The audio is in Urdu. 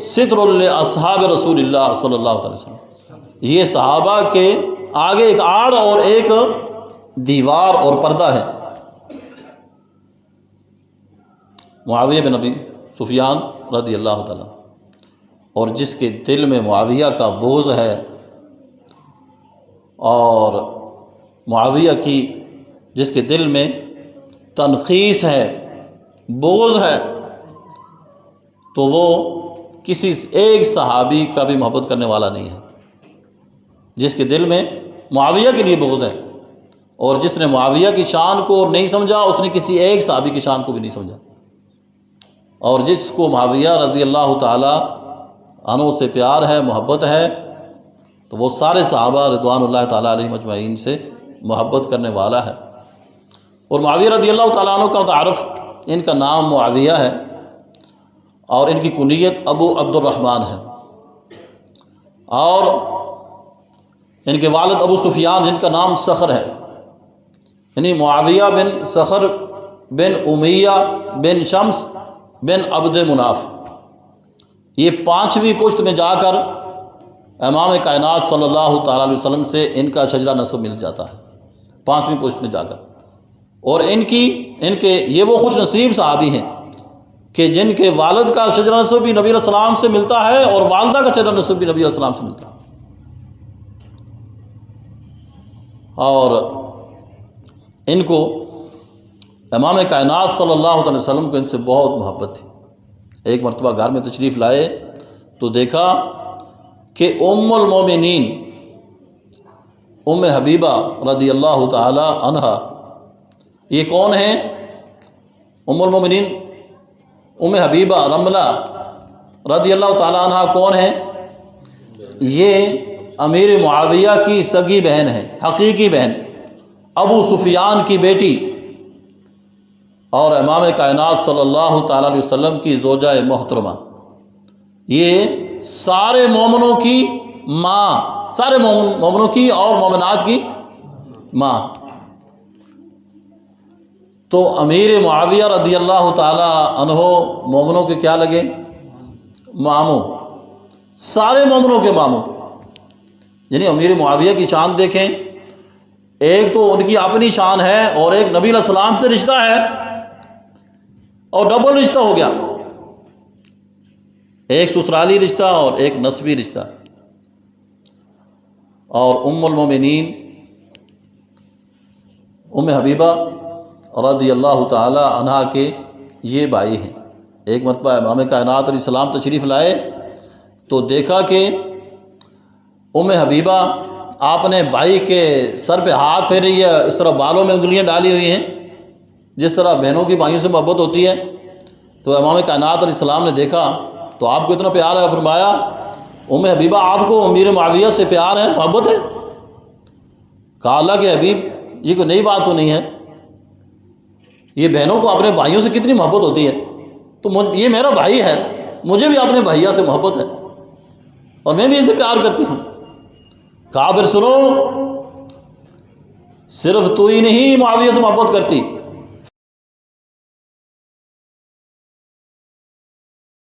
ستر لاصحاب رسول اللہ صلی اللہ علیہ وسلم، یہ صحابہ کے آگے ایک آڑ اور ایک دیوار اور پردہ ہے۔ معاویہ بن ابی سفیان رضی اللہ تعالیٰ، اور جس کے دل میں معاویہ کا بغض ہے اور معاویہ کی جس کے دل میں تنخیص ہے، بغض ہے، تو وہ کسی ایک صحابی کا بھی محبت کرنے والا نہیں ہے۔ جس کے دل میں معاویہ کے لیے بغض ہے اور جس نے معاویہ کی شان کو نہیں سمجھا، اس نے کسی ایک صحابی کی شان کو بھی نہیں سمجھا۔ اور جس کو معاویہ رضی اللہ تعالی عنہ سے پیار ہے، محبت ہے، تو وہ سارے صحابہ رضوان اللہ تعالیٰ علیہم اجمعین سے محبت کرنے والا ہے۔ اور معاویہ رضی اللہ تعالیٰ عنہ کا تعارف، ان کا نام معاویہ ہے اور ان کی کنیت ابو عبد الرحمن ہے، اور ان کے والد ابو سفیان جن کا نام صخر ہے، یعنی معاویہ بن صخر بن امیہ بن شمس بن عبد مناف، یہ پانچویں پشت میں جا کر امام کائنات صلی اللہ تعالیٰ علیہ وسلم سے ان کا شجرہ نسب مل جاتا ہے، پانچویں پشت میں جا کر۔ اور ان کے یہ وہ خوش نصیب صحابی ہیں کہ جن کے والد کا شجرہ نسب بھی نبی علیہ السلام سے ملتا ہے اور والدہ کا شجرہ نسب بھی نبی علیہ السلام سے ملتا ہے۔ اور ان کو امام کائنات صلی اللہ علیہ وسلم کو ان سے بہت محبت تھی۔ ایک مرتبہ گھر میں تشریف لائے تو دیکھا کہ ام المومنین ام حبیبہ رضی اللہ تعالی عنہا، یہ کون ہیں؟ ام المومنین ام حبیبہ رملہ رضی اللہ تعالی عنہا کون ہیں؟ یہ امیر معاویہ کی سگی بہن ہے، حقیقی بہن، ابو سفیان کی بیٹی، اور امام کائنات صلی اللہ تعالیٰ علیہ وسلم کی زوجہ محترمہ، یہ سارے مومنوں کی ماں، سارے مومنوں کی اور مومنات کی ماں۔ تو امیر معاویہ رضی اللہ تعالی عنہ مومنوں کے کیا لگے؟ ماموں، سارے مومنوں کے ماموں۔ یعنی امیر معاویہ کی شان دیکھیں، ایک تو ان کی اپنی شان ہے اور ایک نبی علیہ السلام سے رشتہ ہے، اور ڈبل رشتہ ہو گیا، ایک سسرالی رشتہ اور ایک نسبی رشتہ۔ اور ام المومنین ام حبیبہ رضی اللہ تعالی عنہا کے یہ بھائی ہیں۔ ایک مرتبہ امام کائنات علیہ السلام تشریف لائے تو دیکھا کہ ام حبیبہ آپ نے بھائی کے سر پہ ہاتھ پھیر رہی ہے، اس طرح بالوں میں انگلیاں ڈالی ہوئی ہیں، جس طرح بہنوں کی بھائیوں سے محبت ہوتی ہے۔ تو امام کائنات علیہ السلام نے دیکھا تو آپ کو اتنا پیار ہے، فرمایا ام حبیبہ آپ کو امیر معاویہ سے پیار ہے، محبت ہے؟ کہا اللہ کے حبیب یہ کوئی نئی بات تو نہیں ہے، یہ بہنوں کو اپنے بھائیوں سے کتنی محبت ہوتی ہے، تو یہ میرا بھائی ہے، مجھے بھی اپنے بھائیہ سے محبت ہے اور میں بھی اسے پیار کرتی ہوں۔ کہا پھر سنو، صرف تو ہی نہیں معاویہ سے محبت کرتی،